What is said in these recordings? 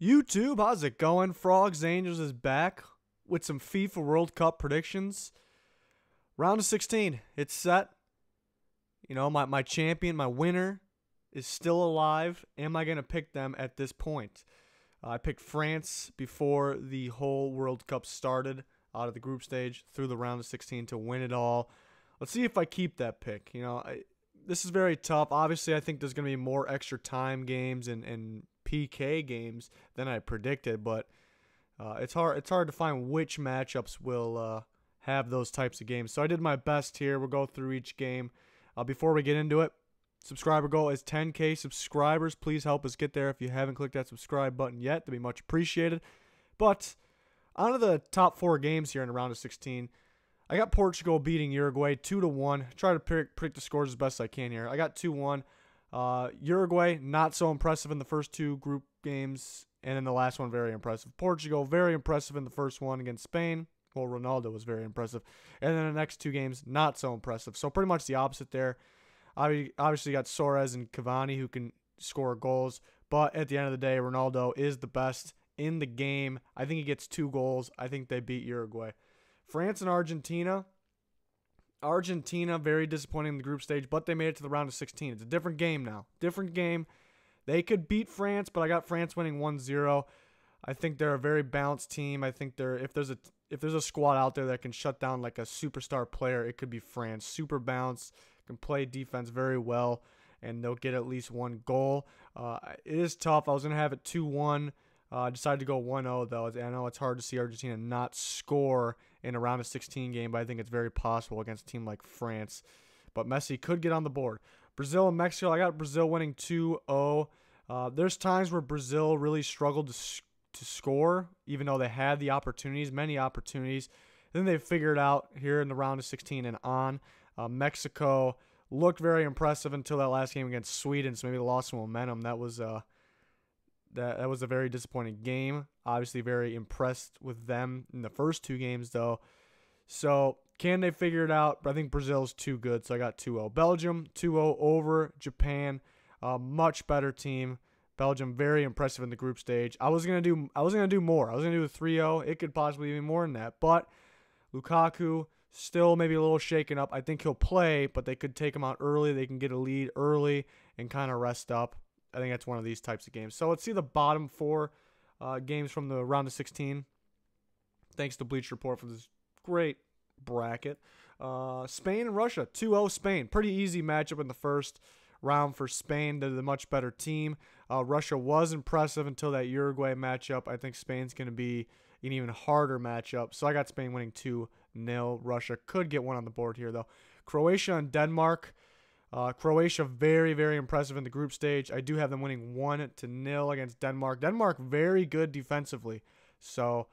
YouTube, how's it going? Frogs Angels is back with some FIFA World Cup predictions. Round of 16, it's set. You know, my champion, my winner, is still alive. Am I going to pick them at this point? I picked France before the whole World Cup started, out of the group stage through the round of 16 to win it all. Let's see if I keep that pick. This is very tough. Obviously, I think there's going to be more extra time games and PK games than I predicted, but it's hard to find which matchups will have those types of games. So I did my best here. We'll go through each game. Before we get into it, subscriber goal is 10K subscribers. Please help us get there if you haven't clicked that subscribe button yet. That'd be much appreciated. But on to the top four games here in the round of 16. I got Portugal beating Uruguay 2-1. Try to predict the scores as best I can here. I got 2-1. Uruguay, not so impressive in the first two group games, and in the last one, very impressive. Portugal, very impressive in the first one against Spain. Well, Ronaldo was very impressive. And then the next two games, not so impressive. So pretty much the opposite there. Obviously, you got Suarez and Cavani who can score goals, but at the end of the day, Ronaldo is the best in the game. I think he gets 2 goals. I think they beat Uruguay. France and Argentina. Argentina, very disappointing in the group stage, but they made it to the round of 16. It's a different game now. Different game. They could beat France, but I got France winning 1-0. I think they're a very balanced team. I think if there's a squad out there that can shut down like a superstar player, it could be France. Super balanced, can play defense very well, and they'll get at least 1 goal. It is tough. I was going to have it 2-1. I decided to go 1-0, though. I know it's hard to see Argentina not score in a round of 16 game, but I think it's very possible against a team like France. But Messi could get on the board. Brazil and Mexico, I got Brazil winning 2-0. There's times where Brazil really struggled to score, even though they had the opportunities, many opportunities. Then they figured out here in the round of 16 and on. Mexico looked very impressive until that last game against Sweden, so maybe they lost some momentum. That was a very disappointing game. Obviously, very impressed with them in the first 2 games, though. So, can they figure it out? But I think Brazil's too good, so I got 2-0. Belgium, 2-0 over Japan. Much better team. Belgium, very impressive in the group stage. I was gonna do more. I was gonna do a 3-0. It could possibly be more than that. But Lukaku still maybe a little shaken up. I think he'll play, but they could take him out early. They can get a lead early and kind of rest up. I think that's one of these types of games. So let's see the bottom 4 games from the round of 16. Thanks to Bleach Report for this great bracket. Spain and Russia, 2-0 Spain. Pretty easy matchup in the first round for Spain. They're the much better team. Russia was impressive until that Uruguay matchup. I think Spain's going to be an even harder matchup. So I got Spain winning 2-0. Russia could get 1 on the board here, though. Croatia and Denmark. Croatia, very, very impressive in the group stage. I do have them winning 1-0 against Denmark. Denmark, very good defensively. So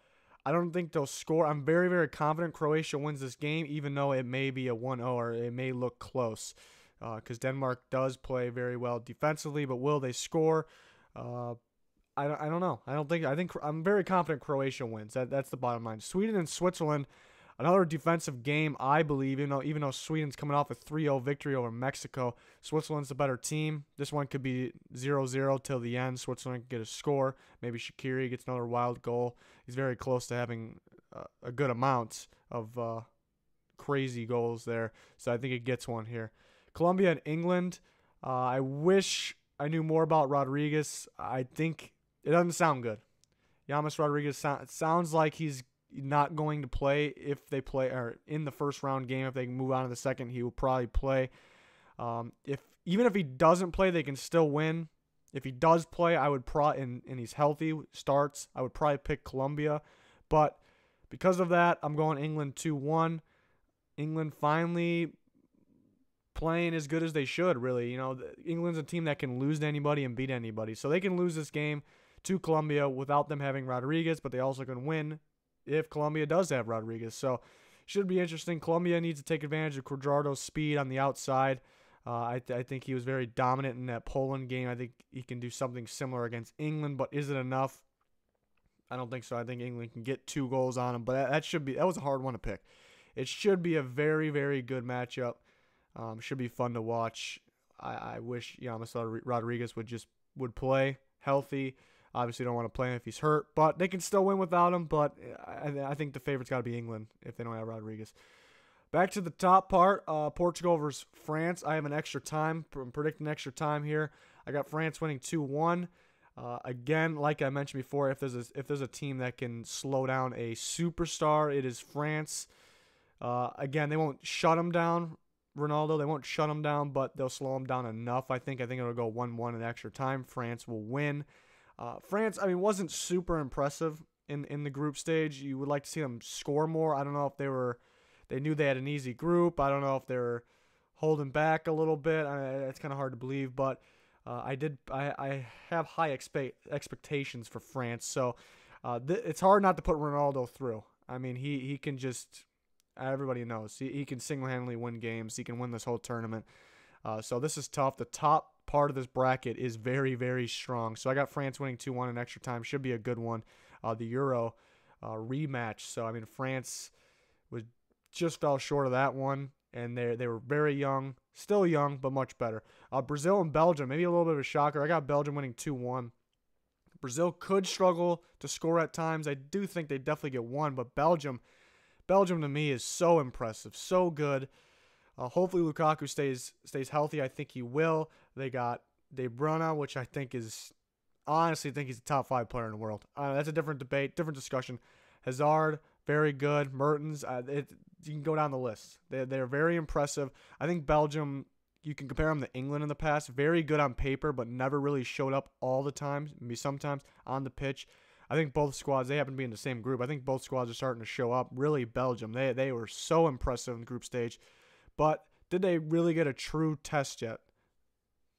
I don't think they'll score. I'm very, very confident Croatia wins this game, even though it may be a 1-0 or it may look close. Because Denmark does play very well defensively, but will they score? I don't know. I think I'm very confident Croatia wins. That's the bottom line. Sweden and Switzerland. Another defensive game, I believe, even though Sweden's coming off a 3-0 victory over Mexico. Switzerland's the better team. This one could be 0-0 till the end. Switzerland can get a score. Maybe Shaqiri gets another wild goal. He's very close to having a good amount of crazy goals there. So I think it gets one here. Colombia and England. I wish I knew more about Rodriguez. I think it doesn't sound good. James Rodriguez sounds like he's not going to play if they play or in the first round game. If they move on to the second, he will probably play. Even if he doesn't play, they can still win. If he does play, I would and he's healthy, starts, I would probably pick Colombia. But because of that, I'm going England 2-1. England finally playing as good as they should, really. England's a team that can lose to anybody and beat anybody. So they can lose this game to Colombia without them having Rodriguez, but they also can win if Colombia does have Rodriguez. So should be interesting. Colombia needs to take advantage of Cuadrado's speed on the outside. I think he was very dominant in that Poland game. I think he can do something similar against England, but is it enough? I don't think so. I think England can get 2 goals on him, but that was a hard one to pick. It should be a very, very good matchup. Should be fun to watch. I wish James Rodriguez would play healthy. Obviously, don't want to play him if he's hurt, but they can still win without him. But I think the favorite's got to be England if they don't have Rodriguez. Back to the top part, Portugal versus France. I have an extra time. I'm predicting extra time here. I got France winning 2-1. Again, like I mentioned before, if there's a team that can slow down a superstar, it is France. Again, they won't shut him down, Ronaldo. They won't shut him down, but they'll slow him down enough. I think it'll go 1-1 in extra time. France will win. France, wasn't super impressive in the group stage. You would like to see them score more. I don't know if they knew they had an easy group. I don't know if they were holding back a little bit. It's kind of hard to believe, but I have high expectations for France. So it's hard not to put Ronaldo through. He can just, everybody knows, he can single-handedly win games. He can win this whole tournament. So this is tough. The top part of this bracket is very, very strong. So I got France winning 2-1 in extra time. Should be a good one. The Euro rematch. So, France just fell short of that one. And they were very young. Still young, but much better. Brazil and Belgium, maybe a little bit of a shocker. I got Belgium winning 2-1. Brazil could struggle to score at times. I do think they definitely get one. But Belgium to me is so impressive. So good. Hopefully Lukaku stays healthy. I think he will. They got De Bruyne, which I honestly think he's a top 5 player in the world. That's a different debate, different discussion. Hazard, very good. Mertens, you can go down the list. They're very impressive. I think Belgium, you can compare them to England in the past. Very good on paper, but never really showed up all the time. Maybe sometimes on the pitch. I think both squads, they happen to be in the same group. I think both squads are starting to show up. Really, Belgium, they were so impressive in the group stage. But did they really get a true test yet?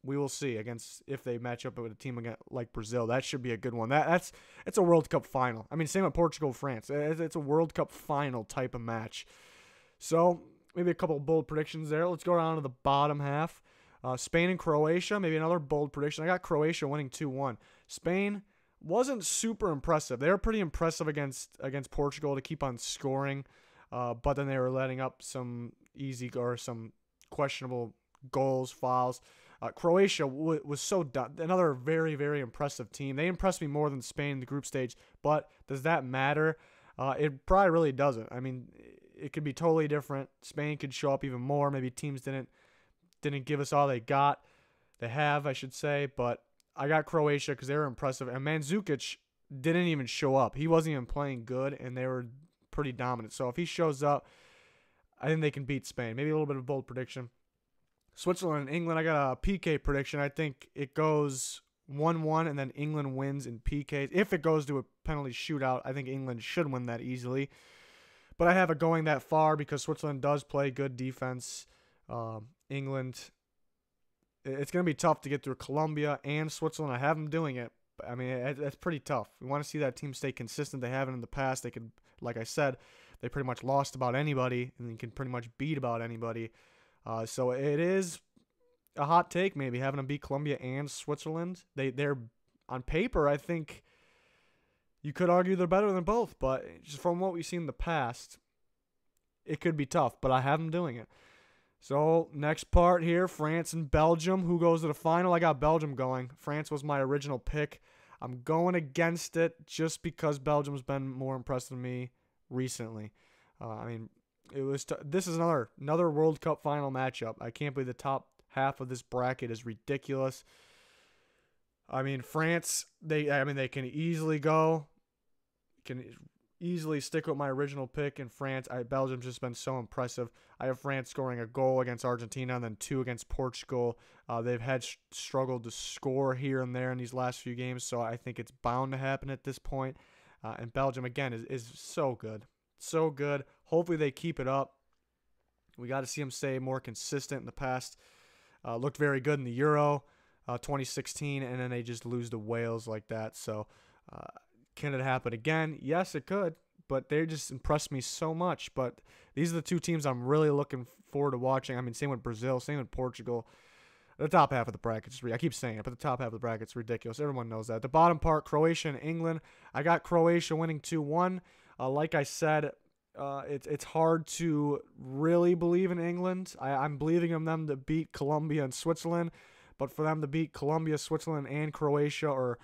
We will see if they match up with a team like Brazil. That should be a good one. It's a World Cup final. Same with Portugal, France. It's a World Cup final type of match. So maybe a couple of bold predictions there. Let's go down to the bottom half. Spain and Croatia, maybe another bold prediction. I got Croatia winning 2-1. Spain wasn't super impressive. They were pretty impressive against Portugal to keep on scoring, but then they were letting up some easy or some questionable goals, fouls. Croatia was so done. Another very, very impressive team. They impressed me more than Spain in the group stage, but does that matter? It probably really doesn't. It could be totally different. Spain could show up even more. Maybe teams didn't give us all they have, I should say, but I got Croatia because they were impressive. And Mandzukic didn't even show up. He wasn't even playing good, and they were pretty dominant. So if he shows up, I think they can beat Spain. Maybe a little bit of a bold prediction. Switzerland and England, I got a PK prediction. I think it goes 1-1, and then England wins in PKs. If it goes to a penalty shootout, I think England should win that easily. But I have it going that far because Switzerland does play good defense. England, it's going to be tough to get through Colombia and Switzerland. I have them doing it. That's pretty tough. We want to see that team stay consistent. They haven't in the past. They could, like I said, they pretty much lost about anybody, and they can pretty much beat about anybody. So it is a hot take, maybe, having them beat Colombia and Switzerland. They're on paper, I think you could argue they're better than both, but just from what we've seen in the past, it could be tough, but I have them doing it. So next part here, France and Belgium. Who goes to the final? I got Belgium going. France was my original pick. I'm going against it just because Belgium's been more impressive than me recently. This is another World Cup final matchup. I can't believe the top half of this bracket is ridiculous. France, they can easily stick with my original pick in France. Belgium's just been so impressive. I have France scoring a goal against Argentina and then 2 against Portugal. They've had struggled to score here and there in these last few games, so I think it's bound to happen at this point. And Belgium, again, is so good. So good. Hopefully they keep it up. We got to see them stay more consistent in the past. Looked very good in the Euro 2016, and then they just lose to Wales like that. So can it happen again? Yes, it could, but they just impressed me so much. But these are the two teams I'm really looking forward to watching. Same with Brazil, same with Portugal. The top half of the bracket, I keep saying it, but the top half of the bracket's ridiculous. Everyone knows that. The bottom part, Croatia and England. I got Croatia winning 2-1. Like I said, it's hard to really believe in England. I'm believing in them to beat Colombia and Switzerland, But for them to beat Colombia, Switzerland, and Croatia, or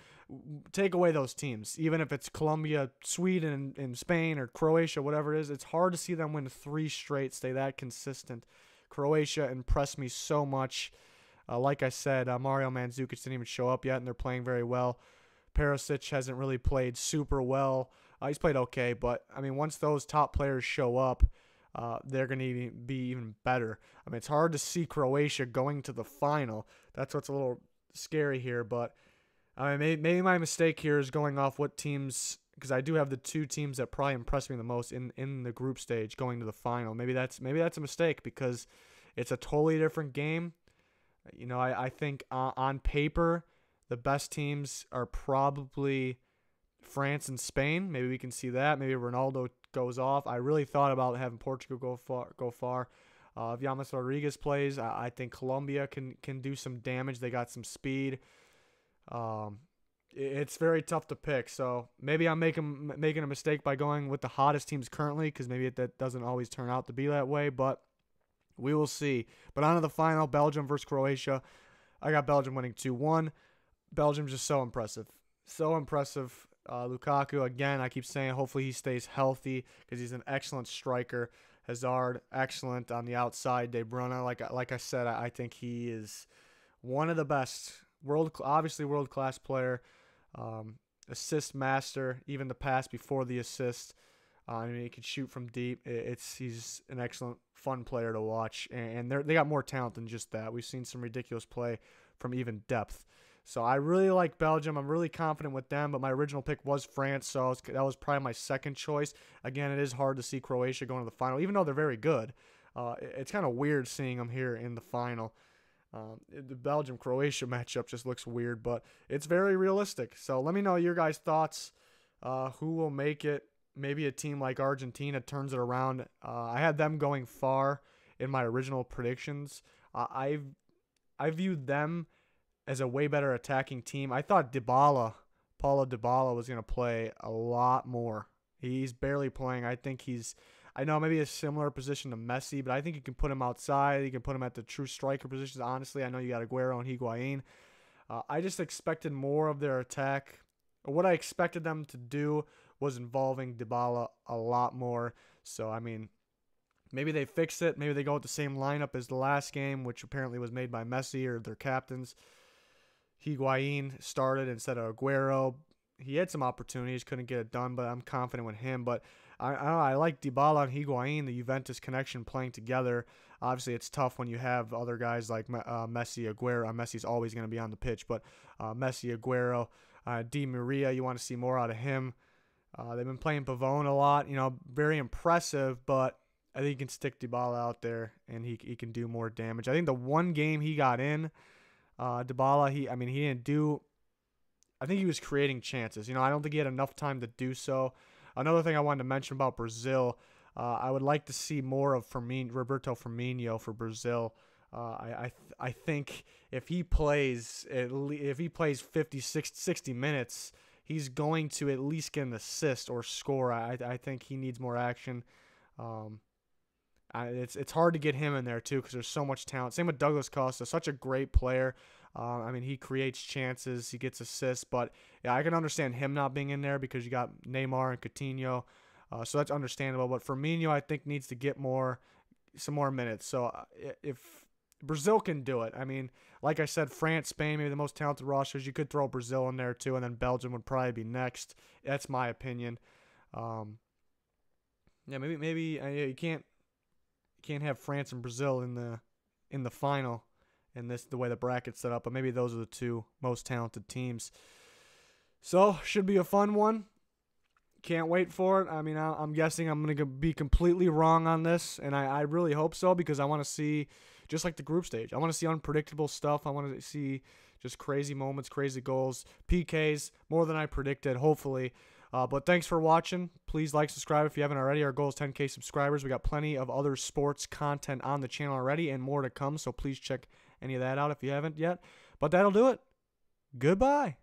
take away those teams, even if it's Colombia, Sweden, and Spain, or Croatia, whatever it is, it's hard to see them win 3 straight, stay that consistent. Croatia impressed me so much. Like I said, Mario Mandzukic didn't even show up yet, and they're playing very well. Perisic hasn't really played super well. He's played okay, but, I mean, once those top players show up, they're going to be even better. I mean, it's hard to see Croatia going to the final. That's what's a little scary here, but I mean, maybe my mistake here is going off what teams, because I do have the 2 teams that probably impressed me the most in the group stage going to the final. Maybe that's a mistake because it's a totally different game. You know, I think on paper, the best teams are probably France and Spain. Maybe we can see that. Maybe Ronaldo goes off. I really thought about having Portugal go far. If James Rodriguez plays, I think Colombia can do some damage. They got some speed. It's very tough to pick. So maybe I'm making a mistake by going with the hottest teams currently, because maybe that doesn't always turn out to be that way. But we will see. But on to the final, Belgium versus Croatia. I got Belgium winning 2-1. Belgium's just so impressive. So impressive. Lukaku, again, I keep saying hopefully he stays healthy because he's an excellent striker. Hazard, excellent on the outside. De Bruyne, like I said, I think he is one of the best. Obviously world-class player. Assist master, even the pass before the assist. I mean, he can shoot from deep. He's an excellent, fun player to watch, and they got more talent than just that. We've seen some ridiculous play from even depth. So I really like Belgium. I'm really confident with them, but my original pick was France, so that was probably my second choice. Again, it is hard to see Croatia going to the final, even though they're very good. It's kind of weird seeing them here in the final. The Belgium-Croatia matchup just looks weird, but it's very realistic. So let me know your guys' thoughts. Who will make it? Maybe a team like Argentina turns it around. I had them going far in my original predictions. I viewed them as a way better attacking team. I thought Paulo Dybala was going to play a lot more. He's barely playing. I know maybe a similar position to Messi, but I think you can put him outside. You can put him at the true striker positions. Honestly, I know you got Aguero and Higuain. I just expected more of their attack. What I expected them to do was involving Dybala a lot more. So, I mean, maybe they fix it. Maybe they go with the same lineup as the last game, which apparently was made by Messi or their captains. Higuain started instead of Aguero. He had some opportunities, couldn't get it done, but I'm confident with him. But I like Dybala and Higuain, the Juventus connection playing together. Obviously, it's tough when you have other guys like Messi, Aguero. Messi's always going to be on the pitch, but Messi, Aguero, Di Maria, you want to see more out of him. They've been playing Pavone a lot, very impressive, but I think he can stick Dybala out there and he can do more damage. I think the one game he got in, Dybala, he didn't do. I think he was creating chances. I don't think he had enough time to do so. Another thing I wanted to mention about Brazil, I would like to see more of Roberto Firmino for Brazil. I think if he plays 50, 60 minutes, he's going to at least get an assist or score. I think he needs more action. It's hard to get him in there too because there's so much talent. Same with Douglas Costa, such a great player. He creates chances, he gets assists, but yeah, I can understand him not being in there because you got Neymar and Coutinho, so that's understandable. But Firmino, I think, needs to get some more minutes. So if Brazil can do it, like I said, France, Spain, maybe the most talented rosters. You could throw Brazil in there too, and then Belgium would probably be next. That's my opinion. Maybe you can't have France and Brazil in the final. And the way the bracket's set up, but maybe those are the 2 most talented teams. So, should be a fun one. Can't wait for it. I'm guessing I'm going to be completely wrong on this, and I really hope so because I want to see, just like the group stage, I want to see unpredictable stuff. I want to see just crazy moments, crazy goals, PKs, more than I predicted, hopefully. But thanks for watching. Please like, subscribe if you haven't already. Our goal is 10K subscribers. We got plenty of other sports content on the channel already and more to come, so please check any of that out if you haven't yet. But that'll do it. Goodbye.